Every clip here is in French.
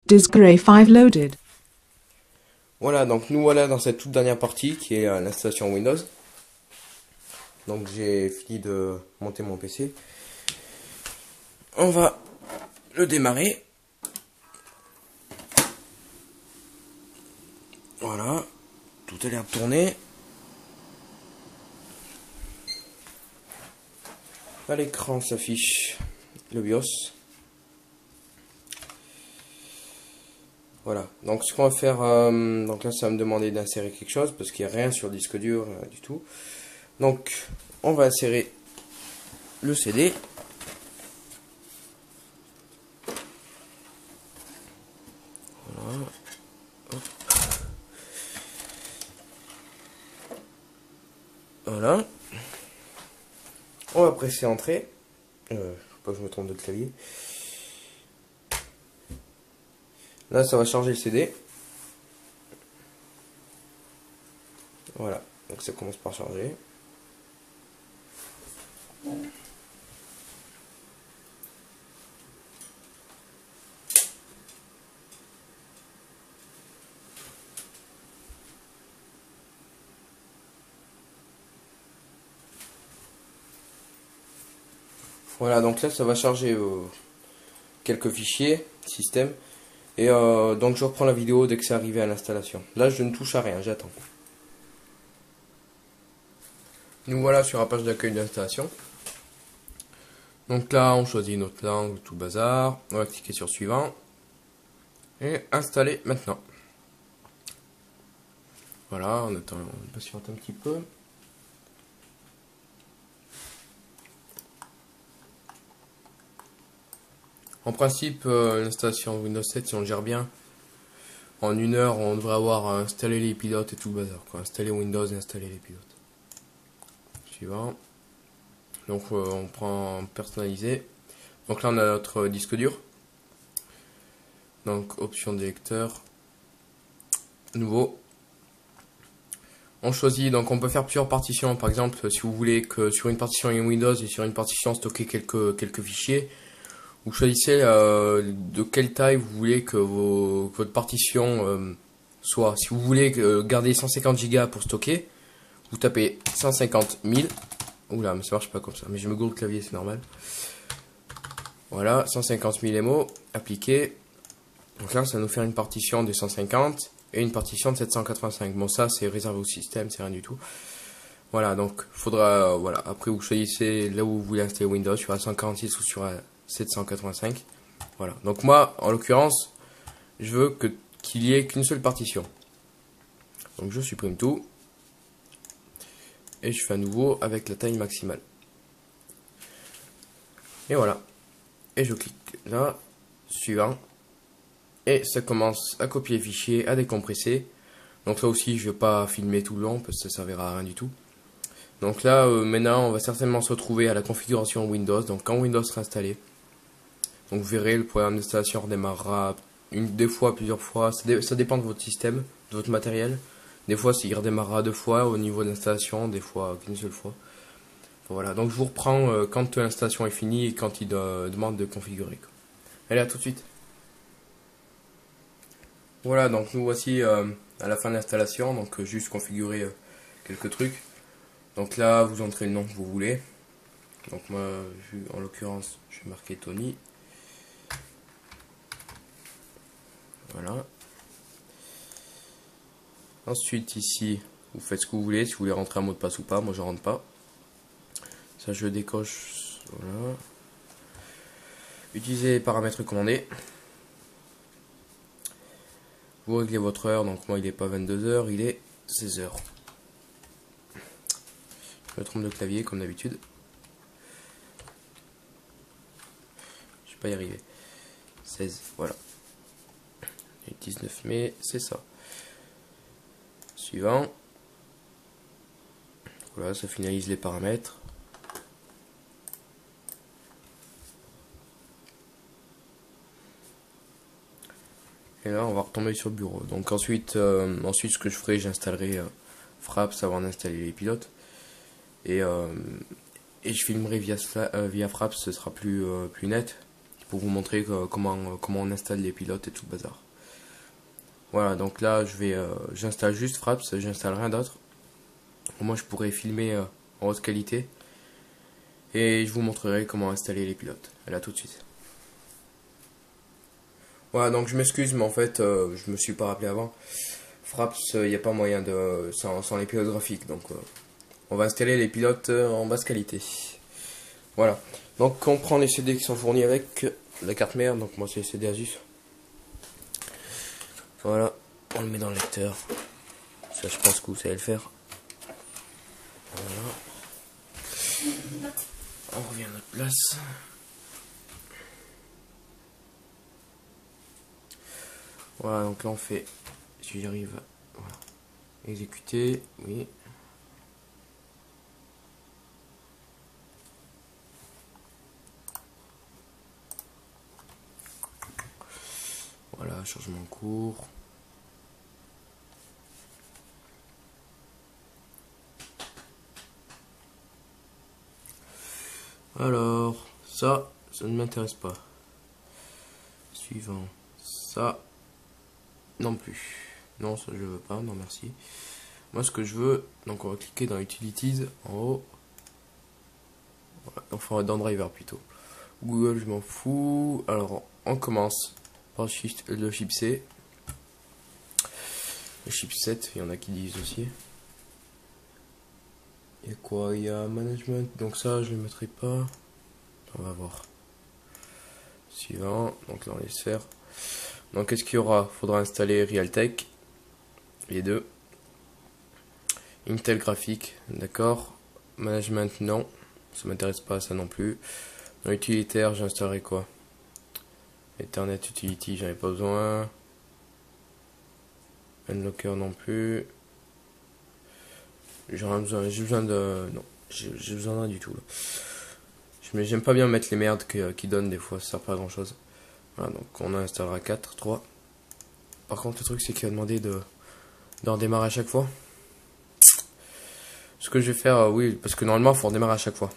Disk Array 5 loaded. Voilà, donc nous voilà dans cette toute dernière partie qui est l'installation Windows. Donc j'ai fini de monter mon PC. On va le démarrer. Voilà, tout a l'air de tourner. À l'écran s'affiche le BIOS. Voilà, donc ce qu'on va faire, donc là ça va me demander d'insérer quelque chose parce qu'il n'y a rien sur le disque dur du tout. Donc on va insérer le CD. Voilà. Hop. Voilà. On va presser entrée. Faut pas que je me trompe de clavier. Là ça va charger le CD. Voilà, donc ça commence par charger. Voilà, donc là ça va charger quelques fichiers, système. Et donc je reprends la vidéo dès que c'est arrivé à l'installation. Là je ne touche à rien, j'attends. Nous voilà sur la page d'accueil d'installation. Donc là on choisit notre langue, tout le bazar. On va cliquer sur suivant. Et installer maintenant. Voilà, on attend, on patiente un petit peu. En principe, l'installation Windows 7, si on le gère bien, en 1 heure, on devrait avoir installé les pilotes et tout le bazar, quoi. Installer Windows et installer les pilotes. Suivant. Donc, on prend personnaliser. Donc là, on a notre disque dur. Donc, option des lecteurs. Nouveau. On choisit, donc on peut faire plusieurs partitions. Par exemple, si vous voulez que sur une partition Windows et sur une partition stocker quelques fichiers, vous choisissez de quelle taille vous voulez que votre partition soit. Si vous voulez garder 150 Go pour stocker, vous tapez 150 000. Oula, mais ça marche pas comme ça. Mais je me gourde le clavier, c'est normal. Voilà, 150 000 MO, appliqué. Donc là, ça va nous faire une partition de 150 et une partition de 785. Bon, ça, c'est réservé au système, c'est rien du tout. Voilà, donc faudra, voilà, après vous choisissez là où vous voulez installer Windows, sur la 146 ou sur la 785. Voilà. Donc moi, en l'occurrence, je veux qu'il y ait qu'une seule partition. Donc je supprime tout. Et je fais à nouveau avec la taille maximale. Et voilà. Et je clique là, suivant. Et ça commence à copier les fichiers, à décompresser. Donc là aussi, je ne vais pas filmer tout le long parce que ça ne servira à rien du tout. Donc là, maintenant, on va certainement se retrouver à la configuration Windows. Donc quand Windows sera installé, donc vous verrez, le programme d'installation redémarrera des fois, plusieurs fois. Ça dépend de votre système, de votre matériel. Des fois, il redémarrera 2 fois au niveau d'installation, des fois qu'une seule fois. Voilà, donc je vous reprends quand l'installation est finie et quand il demande de configurer. Allez, à tout de suite. Voilà, donc nous voici à la fin de l'installation, donc juste configurer quelques trucs. Donc là, vous entrez le nom que vous voulez. Donc moi, en l'occurrence, je vais marquer Tony. Voilà. Ensuite, ici, vous faites ce que vous voulez, si vous voulez rentrer un mot de passe ou pas. Moi, je rentre pas. Ça, je décoche. Voilà. Utilisez les paramètres commandés. Vous réglez votre heure, donc moi, il n'est pas 22 h, il est 16 h. Je me trompe de clavier, comme d'habitude. Je vais pas y arriver. 16, voilà. Et 19 mai, c'est ça. Suivant. Voilà, ça finalise les paramètres. Et là, on va retomber sur le bureau. Donc ensuite, ce que je ferai, j'installerai Fraps avant d'installer les pilotes. Et je filmerai via Fraps, ce sera plus net. pour vous montrer comment on installe les pilotes et tout le bazar. Voilà, donc là j'installe juste Fraps, j'installe rien d'autre. Moi je pourrais filmer en haute qualité et je vous montrerai comment installer les pilotes. Et là tout de suite. Voilà, donc je m'excuse, mais en fait je me suis pas rappelé avant. Fraps, il n'y a pas moyen de sans les pilotes graphiques, donc on va installer les pilotes en basse qualité. Voilà, donc on prend les CD qui sont fournis avec la carte mère, donc moi c'est les CD Asus. Voilà, on le met dans le lecteur. Ça je pense que vous savez le faire. Voilà. On revient à notre place. Voilà, donc là on fait, si j'arrive, voilà, exécuter, oui. Voilà, changement en cours. Alors, ça ne m'intéresse pas. Suivant, ça, non plus. Non, ça je veux pas, non merci. Moi ce que je veux, donc on va cliquer dans Utilities en haut. Voilà, enfin dans Driver plutôt. Google, je m'en fous. Alors, on commence par le chip C. Le chipset, il y en a qui disent aussi. Et quoi, il y a management, donc ça je ne le mettrai pas. On va voir. Suivant, donc là on laisse faire. Donc qu'est-ce qu'il y aura? Faudra installer Realtek, les deux. Intel graphique, d'accord. Management, non, ça m'intéresse pas, ça non plus. Dans utilitaire, j'installerai quoi? Ethernet Utility, j'en ai pas besoin. Unlocker non plus. J'ai besoin de... Non, j'ai besoin de rien du tout là. Mais j'aime pas bien mettre les merdes qui donnent des fois, ça sert pas à grand chose. Voilà, donc on en installera 4, 3. Par contre le truc c'est qu'il va demander d'en redémarrer à chaque fois. Ce que je vais faire, oui, parce que normalement il faut redémarrer à chaque fois.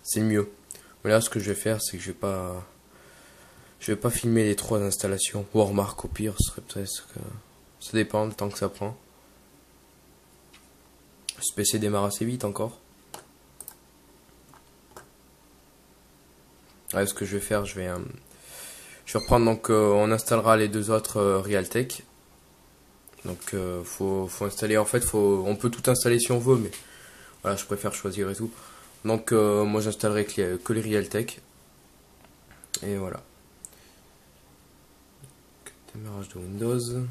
C'est mieux. Mais là ce que je vais faire c'est que je vais pas filmer les 3 installations. Ou remarque au pire, ce serait peut-être que... Ça dépend du temps que ça prend. Ce PC démarre assez vite encore. Ouais, ce que je vais faire, je vais reprendre, donc on installera les deux autres Realtek. Donc faut installer, en fait on peut tout installer si on veut, mais voilà, je préfère choisir et tout. Donc moi j'installerai que les Realtek. Et voilà. Démarrage de Windows.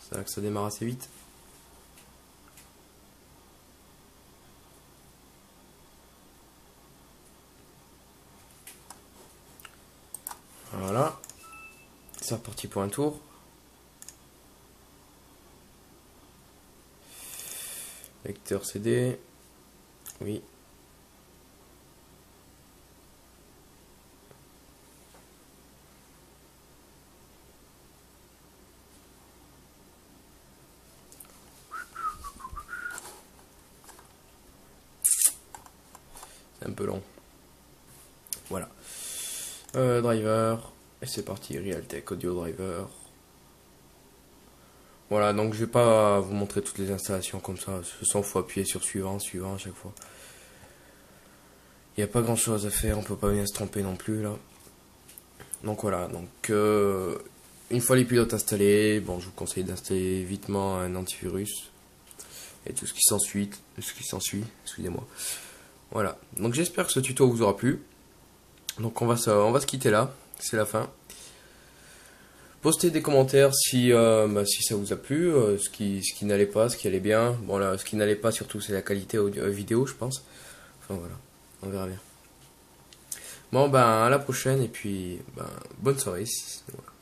C'est vrai que ça démarre assez vite. Voilà. C'est reparti pour un tour. Lecteur CD. Oui. C'est un peu long. Voilà. Driver. Et c'est parti, Realtek Audio Driver. Voilà, donc je vais pas vous montrer toutes les installations comme ça. Ce sont, faut appuyer sur suivant, suivant à chaque fois. Il n'y a pas grand chose à faire, on peut pas bien se tromper non plus là. Donc voilà, donc une fois les pilotes installés, bon je vous conseille d'installer vitement un antivirus et tout ce qui s'ensuit, excusez-moi. Voilà, donc j'espère que ce tuto vous aura plu. Donc on va se quitter là, c'est la fin. Postez des commentaires si ça vous a plu, ce qui n'allait pas, ce qui allait bien. Bon là, ce qui n'allait pas surtout c'est la qualité audio, vidéo je pense. Enfin voilà, on verra bien. Bon ben à la prochaine et puis ben, bonne soirée. Voilà.